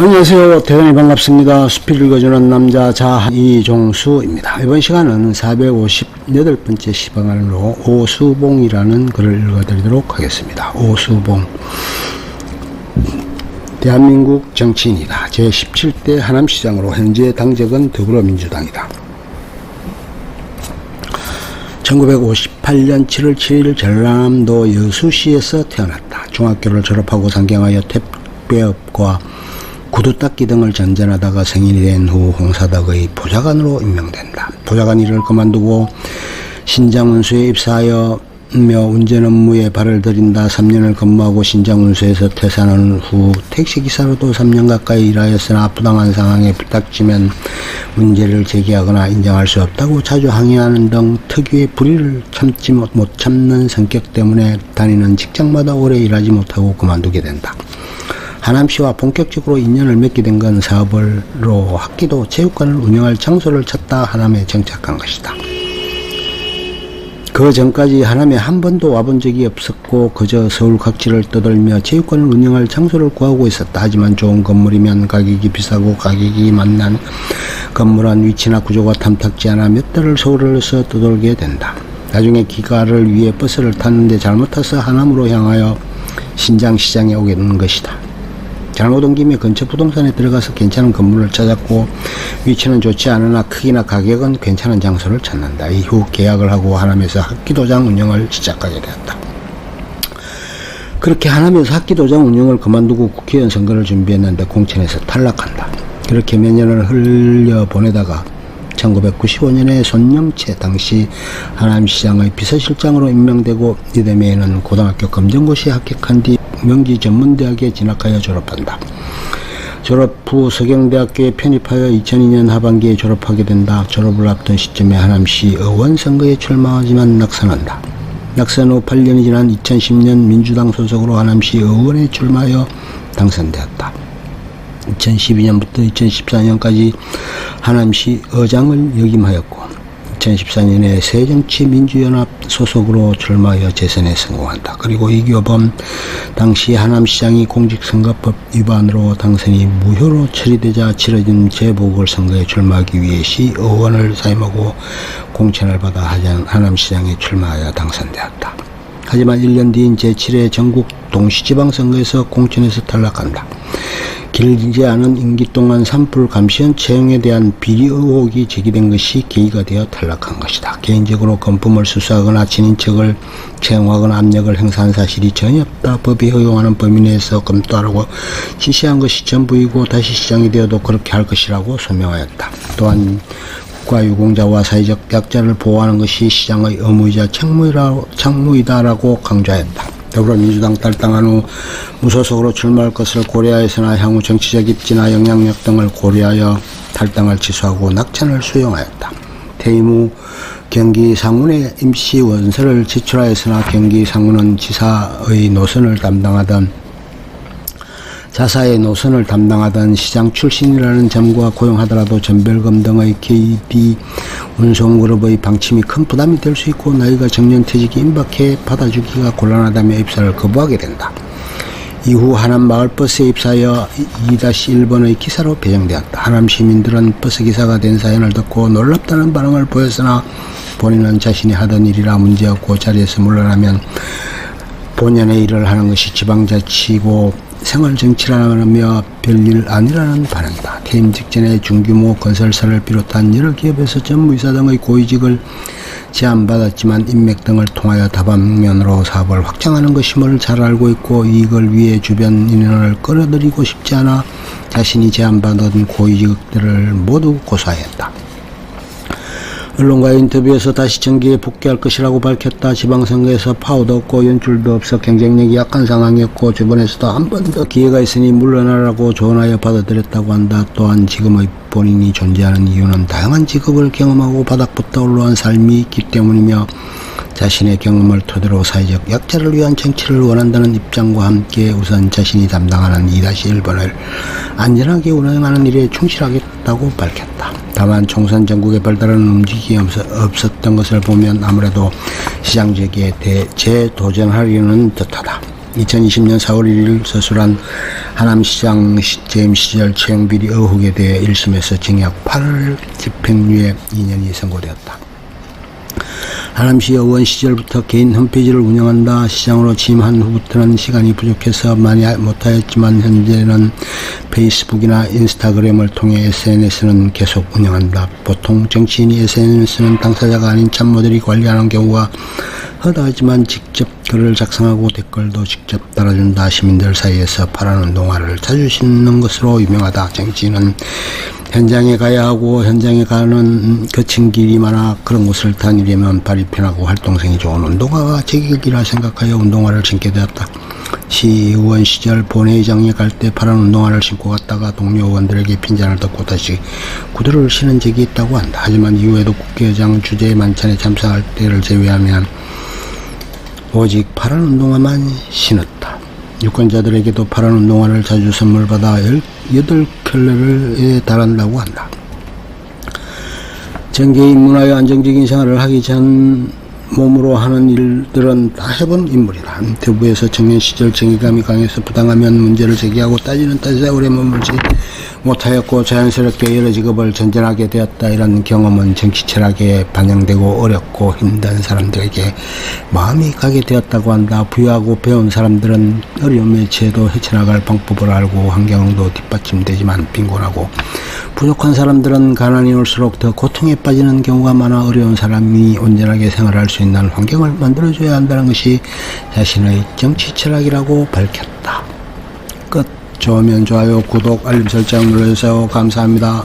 안녕하세요. 대단히 반갑습니다. 수필 읽어주는 남자 이종수입니다. 이번 시간은 458번째 시방안으로 오수봉이라는 글을 읽어드리도록 하겠습니다. 오수봉, 대한민국 정치인이다. 제17대 하남시장으로 현재 당적은 더불어민주당이다. 1958년 7월 7일 전라남도 여수시에서 태어났다. 중학교를 졸업하고 상경하여 택배업과 구두 닦기 등을 전전하다가 성인이 된 후 홍사덕의 보좌관으로 임명된다. 보좌관 일을 그만두고 신장운수에 입사하여 운전 업무에 발을 들인다. 3년을 근무하고 신장운수에서 퇴사한 후 택시기사로도 3년 가까이 일하였으나 부당한 상황에 부닥치면 문제를 제기하거나 인정할 수 없다고 자주 항의하는 등 특유의 불의를 참지 못 참는 성격 때문에 다니는 직장마다 오래 일하지 못하고 그만두게 된다. 하남시와 본격적으로 인연을 맺게 된 건 사업으로 학기도 체육관을 운영할 장소를 찾다 하남에 정착한 것이다. 그 전까지 하남에 한 번도 와본 적이 없었고 그저 서울 각지를 떠돌며 체육관을 운영할 장소를 구하고 있었다. 하지만 좋은 건물이면 가격이 비싸고 가격이 만난 건물은 위치나 구조가 탐탁지 않아 몇 달을 서울에서 떠돌게 된다. 나중에 기가를 위해 버스를 탔는데 잘못 타서 하남으로 향하여 신장시장에 오게 된 것이다. 잘못 온 김에 근처 부동산에 들어가서 괜찮은 건물을 찾았고 위치는 좋지 않으나 크기나 가격은 괜찮은 장소를 찾는다. 이후 계약을 하고 하남에서 학기도장 운영을 시작하게 되었다. 그렇게 하남에서 학기도장 운영을 그만두고 국회의원 선거를 준비했는데 공천에서 탈락한다. 그렇게 몇 년을 흘려보내다가 1995년에 손영채 당시 하남시장의 비서실장으로 임명되고 이듬해에는 고등학교 검정고시에 합격한 뒤 명지전문대학에 진학하여 졸업한다. 졸업 후 서경대학교에 편입하여 2002년 하반기에 졸업하게 된다. 졸업을 앞둔 시점에 하남시 의원 선거에 출마하지만 낙선한다. 낙선 후 8년이 지난 2010년 민주당 소속으로 하남시 의원에 출마하여 당선되었다. 2012년부터 2014년까지 하남시 의장을 역임하였고 2014년에 새정치민주연합 소속으로 출마하여 재선에 성공한다. 그리고 이규범 당시 하남시장이 공직선거법 위반으로 당선이 무효로 처리되자 치러진 재보궐선거에 출마하기 위해 시의원을 사임하고 공천을 받아 하남시장에 출마하여 당선되었다. 하지만 1년 뒤인 제7회 전국 동시지방선거에서 공천에서 탈락한다. 길지 않은 임기 동안 산불 감시원 채용에 대한 비리 의혹이 제기된 것이 계기가 되어 탈락한 것이다. 개인적으로 건품을 수수하거나 친인척을 채용하거나 압력을 행사한 사실이 전혀 없다. 법이 허용하는 범위 내에서 검토하라고 지시한 것이 전부이고 다시 시장이 되어도 그렇게 할 것이라고 소명하였다. 또한 국가유공자와 사회적 약자를 보호하는 것이 시장의 의무이자 책무이다라고 강조하였다. 더불어민주당 탈당한 후 무소속으로 출마할 것을 고려하였으나 향후 정치적 입지나 영향력 등을 고려하여 탈당을 취소하고 낙천을 수용하였다. 퇴임 후 경기 상운에 임시 원서를 제출하였으나 경기 상운은 자사의 노선을 담당하던 시장 출신이라는 점과 고용하더라도 전별금 등의 KB 운송그룹의 방침이 큰 부담이 될 수 있고 나이가 정년퇴직이 임박해 받아주기가 곤란하다며 입사를 거부하게 된다. 이후 하남 마을버스에 입사하여 2-1번의 기사로 배정되었다. 하남 시민들은 버스기사가 된 사연을 듣고 놀랍다는 반응을 보였으나 본인은 자신이 하던 일이라 문제없고 자리에서 물러나면 본연의 일을 하는 것이 지방자치고 생활정치라며 별일 아니라는 반응이다. 퇴임 직전에 중규모 건설사를 비롯한 여러 기업에서 전무이사 등의 고위직을 제안받았지만 인맥 등을 통하여 다방면으로 사업을 확장하는 것임을 잘 알고 있고 이익을 위해 주변 인원을 끌어들이고 싶지 않아 자신이 제안받은 고위직들을 모두 고사했다. 언론과의 인터뷰에서 다시 정계에 복귀할 것이라고 밝혔다. 지방선거에서 파워도 없고 연줄도 없어 경쟁력이 약한 상황이었고 주변에서도 한 번 더 기회가 있으니 물러나라고 조언하여 받아들였다고 한다. 또한 지금의 본인이 존재하는 이유는 다양한 직업을 경험하고 바닥부터 올라온 삶이 있기 때문이며 자신의 경험을 토대로 사회적 약자를 위한 정치를 원한다는 입장과 함께 우선 자신이 담당하는 2-1번을 안전하게 운영하는 일에 충실하겠다고 밝혔다. 다만 총선 전국에 별다른 움직임이 없었던 것을 보면 아무래도 시장직에 재도전하려는 듯하다. 2020년 4월 1일 서술한 하남시장 재임 시절 채용비리 의혹에 대해 1심에서 징역 8월 집행유예 2년이 선고되었다. 하남시 의원 시절부터 개인 홈페이지를 운영한다. 시장으로 취임한 후부터는 시간이 부족해서 많이 못하였지만 현재는 페이스북이나 인스타그램을 통해 SNS는 계속 운영한다. 보통 정치인이 SNS는 당사자가 아닌 참모들이 관리하는 경우가 허다하지만 직접 글을 작성하고 댓글도 직접 달아준다. 시민들 사이에서 파란 운동화를 자주 신는 것으로 유명하다. 정치인은 현장에 가야 하고 현장에 가는 거친 길이 많아 그런 곳을 다니려면 발이 편하고 활동성이 좋은 운동화가 제격이라 생각하여 운동화를 신게 되었다. 시의원 시절 본회의장에 갈 때 파란 운동화를 신고 갔다가 동료 의원들에게 핀잔을 듣고 다시 구두를 신은 적이 있다고 한다. 하지만 이후에도 국회의장 주재 만찬에 참석할 때를 제외하면 오직 파란 운동화만 신었다. 유권자들에게도 파란 운동화를 자주 선물받아 8켤레에 달한다고 한다. 정계에 입문하여 안정적인 생활을 하기 전 몸으로 하는 일들은 다 해본 인물이다. 대부에서 청년 시절 정의감이 강해서 부당하면 문제를 제기하고 따지는 탓에 오래 머물지 못하였고 자연스럽게 여러 직업을 전전하게 되었다. 이런 경험은 정치 철학에 반영되고 어렵고 힘든 사람들에게 마음이 가게 되었다고 한다. 부유하고 배운 사람들은 어려움에 처해도 헤쳐나갈 방법을 알고 환경도 뒷받침되지만 빈곤하고 부족한 사람들은 가난이 올수록 더 고통에 빠지는 경우가 많아 어려운 사람이 온전하게 생활할 수 있는 환경을 만들어줘야 한다는 것이 자신의 정치 철학이라고 밝혔다. 끝. 좋으면 좋아요, 구독, 알림 설정 눌러주세요. 감사합니다.